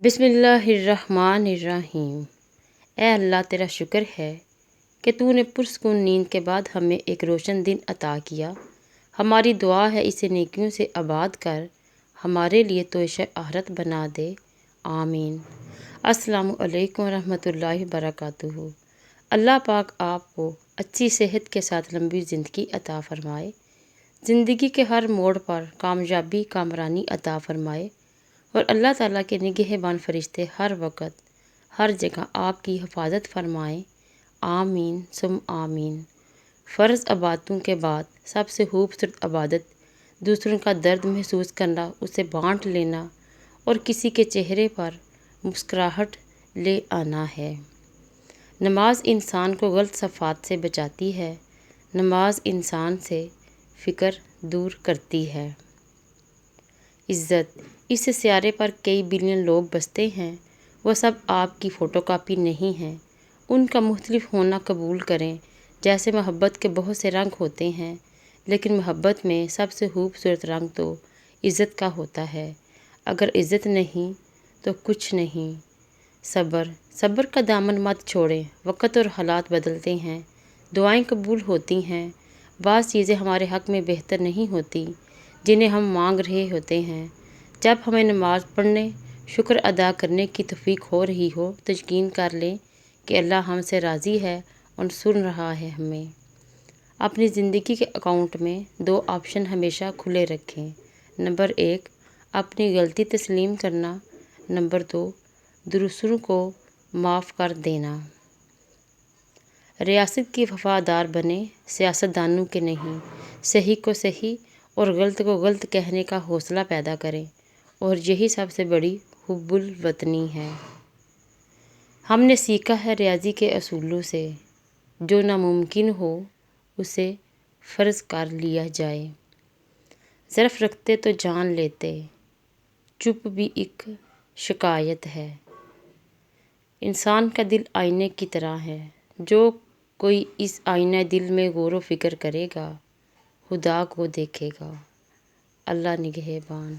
بسم اللہ الرحمن الرحیم۔ اے اللہ تیرا شکر ہے کہ تو نے پرسکون نیند کے بعد ہمیں ایک روشن دن عطا کیا۔ ہماری دعا ہے اسے نیکیوں سے آباد کر ہمارے لیے توشہ آخرت بنا دے، آمین۔ السلام علیکم ورحمۃ اللہ وبرکاتہ۔ اللہ پاک آپ کو اچھی صحت کے ساتھ لمبی زندگی عطا فرمائے، زندگی کے ہر موڑ پر کامیابی کامرانی عطا فرمائے، اور اللہ تعالیٰ کے نگہبان فرشتے ہر وقت ہر جگہ آپ کی حفاظت فرمائیں، آمین ثم آمین۔ فرض عبادتوں کے بعد سب سے خوبصورت عبادت دوسروں کا درد محسوس کرنا، اسے بانٹ لینا اور کسی کے چہرے پر مسکراہٹ لے آنا ہے۔ نماز انسان کو غلط صفات سے بچاتی ہے، نماز انسان سے فکر دور کرتی ہے۔ عزت، اس سیارے پر کئی بلین لوگ بستے ہیں، وہ سب آپ کی فوٹو کاپی نہیں ہیں۔ ان کا مختلف ہونا قبول کریں۔ جیسے محبت کے بہت سے رنگ ہوتے ہیں، لیکن محبت میں سب سے خوبصورت رنگ تو عزت کا ہوتا ہے۔ اگر عزت نہیں تو کچھ نہیں۔ صبر کا دامن مت چھوڑیں، وقت اور حالات بدلتے ہیں، دعائیں قبول ہوتی ہیں، بعض چیزیں ہمارے حق میں بہتر نہیں ہوتی جنہیں ہم مانگ رہے ہوتے ہیں۔ جب ہمیں نماز پڑھنے، شکر ادا کرنے کی توفیق ہو رہی ہو تو یقین کر لیں کہ اللہ ہم سے راضی ہے اور سن رہا ہے ہمیں۔ اپنی زندگی کے اکاؤنٹ میں 2 آپشن ہمیشہ کھلے رکھیں۔ نمبر 1، اپنی غلطی تسلیم کرنا۔ نمبر 2، دوسروں کو معاف کر دینا۔ ریاست کی وفادار بنیں، سیاستدانوں کے نہیں۔ صحیح کو صحیح اور غلط کو غلط کہنے کا حوصلہ پیدا کریں، اور یہی سب سے بڑی حب الوطنی ہے۔ ہم نے سیکھا ہے ریاضی کے اصولوں سے، جو ناممکن ہو اسے فرض کر لیا جائے۔ ظرف رکھتے تو جان لیتے، چپ بھی ایک شکایت ہے۔ انسان کا دل آئینے کی طرح ہے، جو کوئی اس آئینہ دل میں غور و فکر کرے گا، خدا کو دیکھے گا۔ اللہ نگہبان۔